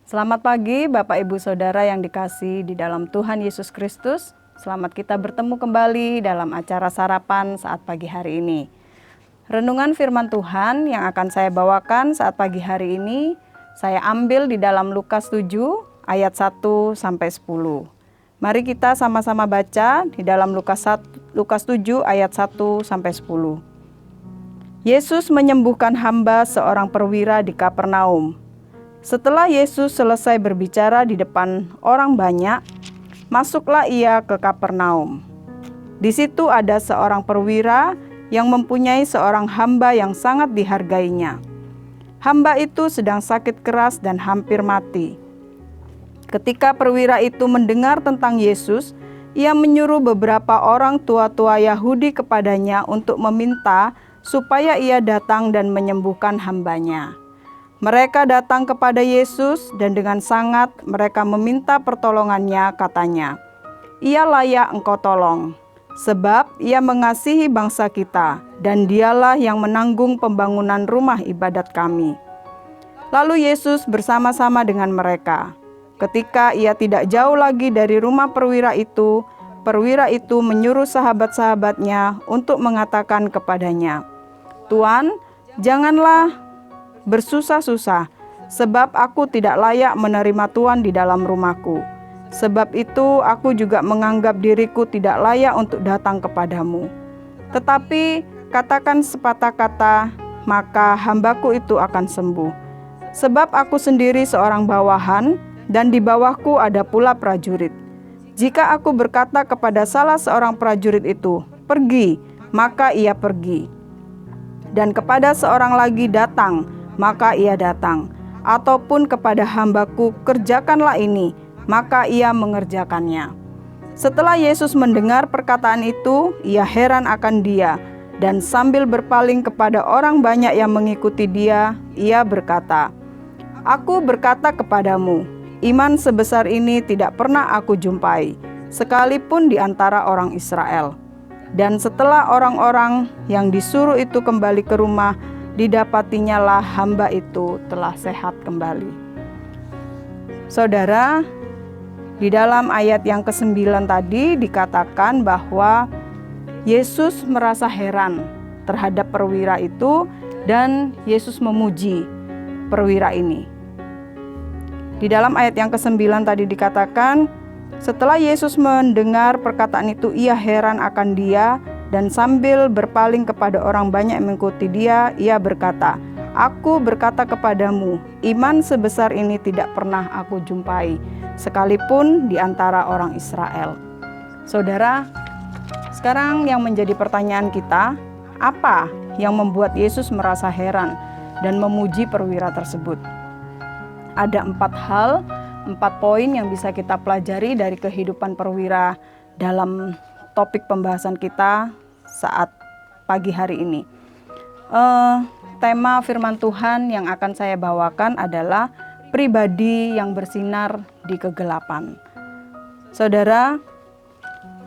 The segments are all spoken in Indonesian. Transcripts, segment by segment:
Selamat pagi Bapak Ibu Saudara yang dikasihi di dalam Tuhan Yesus Kristus. Selamat kita bertemu kembali dalam acara sarapan saat pagi hari ini. Renungan firman Tuhan yang akan saya bawakan saat pagi hari ini, saya ambil di dalam Lukas 7 ayat 1 sampai 10. Mari kita sama-sama baca di dalam Lukas 7 ayat 1 sampai 10. Yesus menyembuhkan hamba seorang perwira di Kapernaum. Setelah Yesus selesai berbicara di depan orang banyak, masuklah ia ke Kapernaum. Di situ ada seorang perwira yang mempunyai seorang hamba yang sangat dihargainya. Hamba itu sedang sakit keras dan hampir mati. Ketika perwira itu mendengar tentang Yesus, ia menyuruh beberapa orang tua-tua Yahudi kepadanya untuk meminta supaya ia datang dan menyembuhkan hambanya. Mereka datang kepada Yesus dan dengan sangat mereka meminta pertolongannya, katanya, "Ia layak engkau tolong, sebab ia mengasihi bangsa kita dan dialah yang menanggung pembangunan rumah ibadat kami." Lalu Yesus bersama-sama dengan mereka. Ketika ia tidak jauh lagi dari rumah perwira itu menyuruh sahabat-sahabatnya untuk mengatakan kepadanya, "Tuan, janganlah bersusah-susah, sebab aku tidak layak menerima Tuhan di dalam rumahku. Sebab itu aku juga menganggap diriku tidak layak untuk datang kepadamu. Tetapi katakan sepatah kata, maka hambaku itu akan sembuh. Sebab aku sendiri seorang bawahan, dan di bawahku ada pula prajurit. Jika aku berkata kepada salah seorang prajurit itu, 'Pergi,' maka ia pergi. Dan kepada seorang lagi, 'Datang,' maka ia datang, ataupun kepada hambaku, 'Kerjakanlah ini,' maka ia mengerjakannya." Setelah Yesus mendengar perkataan itu, ia heran akan dia, dan sambil berpaling kepada orang banyak yang mengikuti dia, ia berkata, "Aku berkata kepadamu, iman sebesar ini tidak pernah aku jumpai, sekalipun di antara orang Israel." Dan setelah orang-orang yang disuruh itu kembali ke rumah, didapatinya lah hamba itu telah sehat kembali. Saudara, di dalam ayat yang ke-9 tadi dikatakan bahwa Yesus merasa heran terhadap perwira itu dan Yesus memuji perwira ini. Di dalam ayat yang ke-9 tadi dikatakan, setelah Yesus mendengar perkataan itu, ia heran akan dia, dan sambil berpaling kepada orang banyak yang mengikuti dia, ia berkata, "Aku berkata kepadamu, iman sebesar ini tidak pernah aku jumpai, sekalipun di antara orang Israel." Saudara, sekarang yang menjadi pertanyaan kita, apa yang membuat Yesus merasa heran dan memuji perwira tersebut? Ada 4 poin yang bisa kita pelajari dari kehidupan perwira dalam topik pembahasan kita saat pagi hari ini. Tema firman Tuhan yang akan saya bawakan adalah pribadi yang bersinar di kegelapan. Saudara,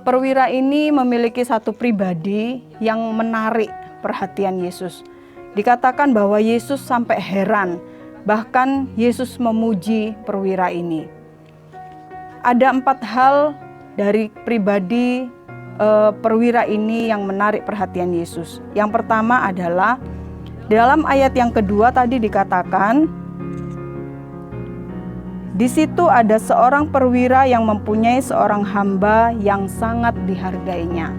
perwira ini memiliki satu pribadi yang menarik perhatian Yesus. Dikatakan bahwa Yesus sampai heran, bahkan Yesus memuji perwira ini. Ada 4 hal dari pribadi perwira ini yang menarik perhatian Yesus. Yang pertama adalah dalam ayat yang kedua tadi dikatakan, di situ ada seorang perwira yang mempunyai seorang hamba yang sangat dihargainya.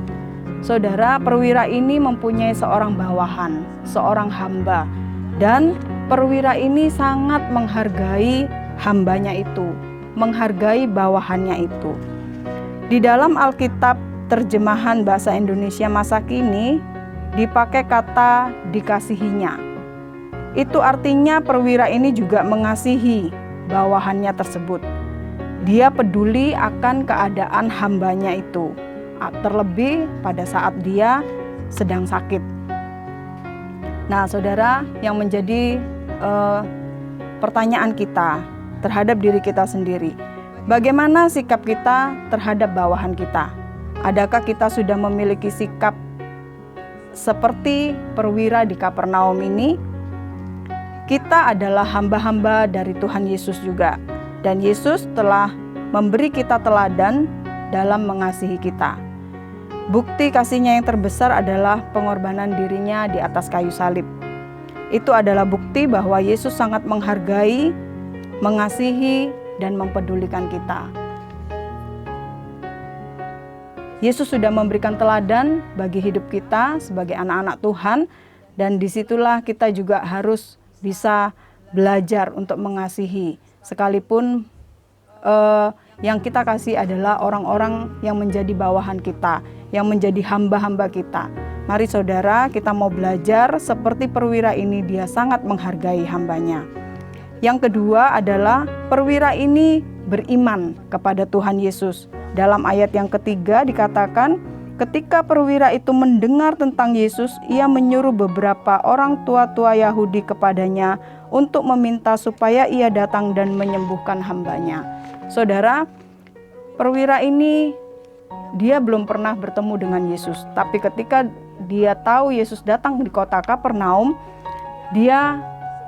Saudara, perwira ini mempunyai seorang bawahan, seorang hamba, dan perwira ini sangat menghargai hambanya itu, menghargai bawahannya itu. Di dalam Alkitab terjemahan bahasa Indonesia masa kini dipakai kata dikasihinya. Itu artinya perwira ini juga mengasihi bawahannya tersebut. Dia peduli akan keadaan hambanya itu, terlebih pada saat dia sedang sakit. Nah, saudara, yang menjadi pertanyaan kita terhadap diri kita sendiri, bagaimana sikap kita terhadap bawahan kita? Adakah kita sudah memiliki sikap seperti perwira di Kapernaum ini? Kita adalah hamba-hamba dari Tuhan Yesus juga. Dan Yesus telah memberi kita teladan dalam mengasihi kita. Bukti kasihnya yang terbesar adalah pengorbanan dirinya di atas kayu salib. Itu adalah bukti bahwa Yesus sangat menghargai, mengasihi, dan mempedulikan kita. Yesus sudah memberikan teladan bagi hidup kita sebagai anak-anak Tuhan, dan disitulah kita juga harus bisa belajar untuk mengasihi, sekalipun yang kita kasih adalah orang-orang yang menjadi bawahan kita, yang menjadi hamba-hamba kita. Mari saudara, kita mau belajar seperti perwira ini, dia sangat menghargai hambanya. Yang kedua adalah perwira ini beriman kepada Tuhan Yesus. Dalam ayat yang ketiga dikatakan, ketika perwira itu mendengar tentang Yesus, ia menyuruh beberapa orang tua-tua Yahudi kepadanya untuk meminta supaya ia datang dan menyembuhkan hambanya. Saudara, perwira ini dia belum pernah bertemu dengan Yesus, tapi ketika dia tahu Yesus datang di kota Kapernaum, dia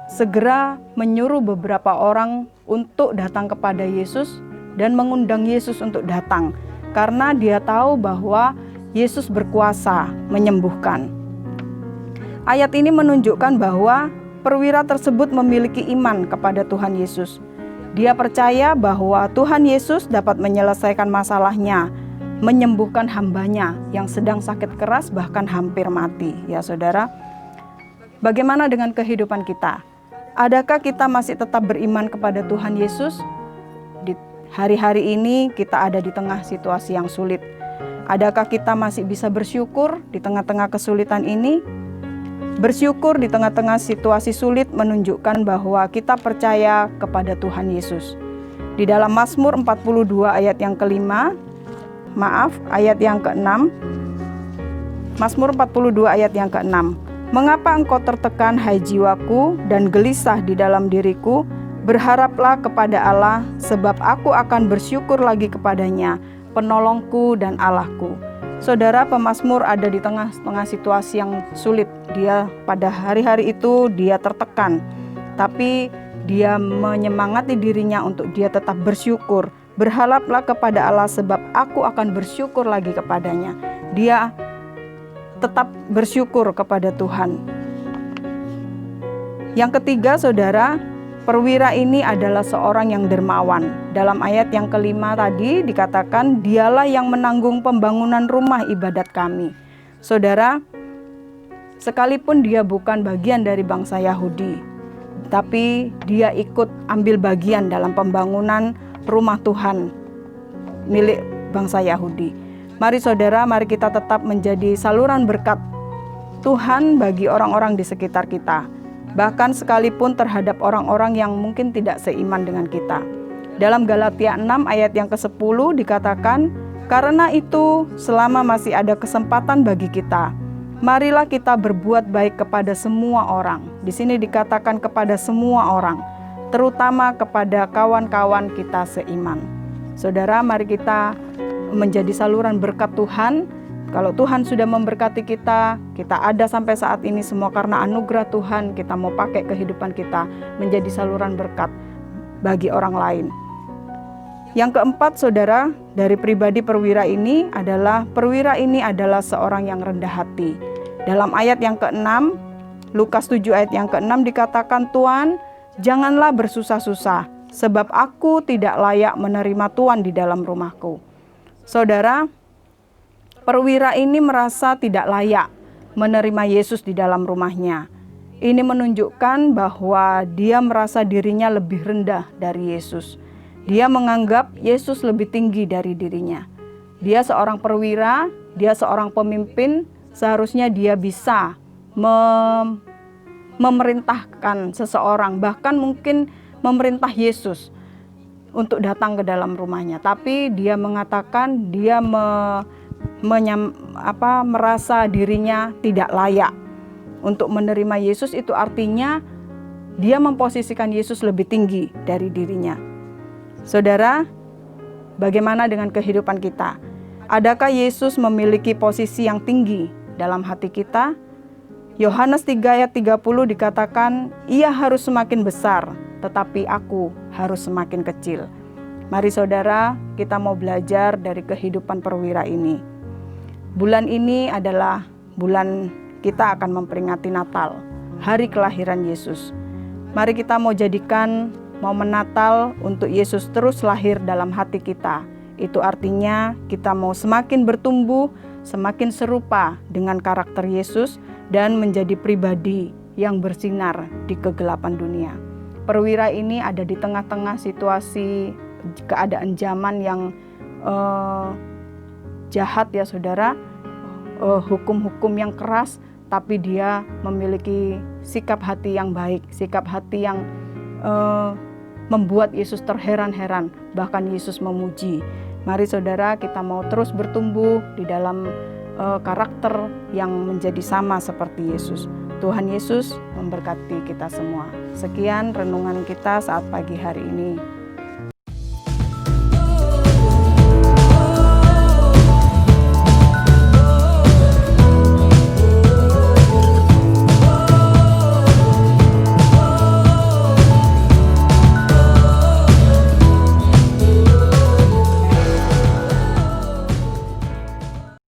segera menyuruh beberapa orang untuk datang kepada Yesus dan mengundang Yesus untuk datang, karena dia tahu bahwa Yesus berkuasa menyembuhkan. Ayat ini menunjukkan bahwa perwira tersebut memiliki iman kepada Tuhan Yesus. Dia percaya bahwa Tuhan Yesus dapat menyelesaikan masalahnya, menyembuhkan hambanya yang sedang sakit keras bahkan hampir mati. Ya saudara, bagaimana dengan kehidupan kita? Adakah kita masih tetap beriman kepada Tuhan Yesus? Di hari-hari ini kita ada di tengah situasi yang sulit. Adakah kita masih bisa bersyukur di tengah-tengah kesulitan ini? Bersyukur di tengah-tengah situasi sulit menunjukkan bahwa kita percaya kepada Tuhan Yesus. Di dalam Mazmur 42 ayat yang ayat yang ke-6. Mazmur 42 ayat yang ke-6. Mengapa engkau tertekan, hai jiwaku, dan gelisah di dalam diriku? Berharaplah kepada Allah, sebab aku akan bersyukur lagi kepadanya, penolongku dan Allahku. Saudara, pemazmur ada di tengah-tengah situasi yang sulit. Dia pada hari-hari itu dia tertekan, tapi dia menyemangati dirinya untuk dia tetap bersyukur. Berharaplah kepada Allah, sebab aku akan bersyukur lagi kepadanya. Dia tetap bersyukur kepada Tuhan. Yang ketiga, saudara, perwira ini adalah seorang yang dermawan. Dalam ayat yang kelima tadi dikatakan, dialah yang menanggung pembangunan rumah ibadat kami. Saudara, sekalipun dia bukan bagian dari bangsa Yahudi, tapi dia ikut ambil bagian dalam pembangunan rumah Tuhan milik bangsa Yahudi. Mari saudara, mari kita tetap menjadi saluran berkat Tuhan bagi orang-orang di sekitar kita, bahkan sekalipun terhadap orang-orang yang mungkin tidak seiman dengan kita. Dalam Galatia 6 ayat yang ke-10 dikatakan, karena itu selama masih ada kesempatan bagi kita, marilah kita berbuat baik kepada semua orang. Di sini dikatakan kepada semua orang, terutama kepada kawan-kawan kita seiman. Saudara, mari kita menjadi saluran berkat Tuhan. Kalau Tuhan sudah memberkati kita, kita ada sampai saat ini semua karena anugerah Tuhan. Kita mau pakai kehidupan kita menjadi saluran berkat bagi orang lain. Yang keempat, saudara, dari pribadi perwira ini adalah seorang yang rendah hati. Dalam ayat yang ke-6, Lukas 7 ayat yang ke-6 dikatakan, Tuan, janganlah bersusah-susah, sebab aku tidak layak menerima Tuan di dalam rumahku. Saudara, perwira ini merasa tidak layak menerima Yesus di dalam rumahnya. Ini menunjukkan bahwa dia merasa dirinya lebih rendah dari Yesus. Dia menganggap Yesus lebih tinggi dari dirinya. Dia seorang perwira, dia seorang pemimpin, seharusnya dia bisa memerintahkan seseorang, bahkan mungkin memerintah Yesus untuk datang ke dalam rumahnya. Tapi dia mengatakan dia merasa dirinya tidak layak untuk menerima Yesus. Itu artinya dia memposisikan Yesus lebih tinggi dari dirinya. Saudara, bagaimana dengan kehidupan kita? Adakah Yesus memiliki posisi yang tinggi dalam hati kita? Yohanes 3 ayat 30 dikatakan, ia harus semakin besar, tetapi aku harus semakin kecil. Mari saudara, kita mau belajar dari kehidupan perwira ini. Bulan ini adalah bulan kita akan memperingati Natal, hari kelahiran Yesus. Mari kita mau jadikan momen Natal untuk Yesus terus lahir dalam hati kita. Itu artinya kita mau semakin bertumbuh, semakin serupa dengan karakter Yesus dan menjadi pribadi yang bersinar di kegelapan dunia. Perwira ini ada di tengah-tengah situasi keadaan zaman yang jahat ya saudara, hukum-hukum yang keras, tapi dia memiliki sikap hati yang baik, sikap hati yang membuat Yesus terheran-heran, bahkan Yesus memuji. Mari saudara, kita mau terus bertumbuh di dalam karakter yang menjadi sama seperti Yesus. Tuhan Yesus memberkati kita semua. Sekian renungan kita saat pagi hari ini.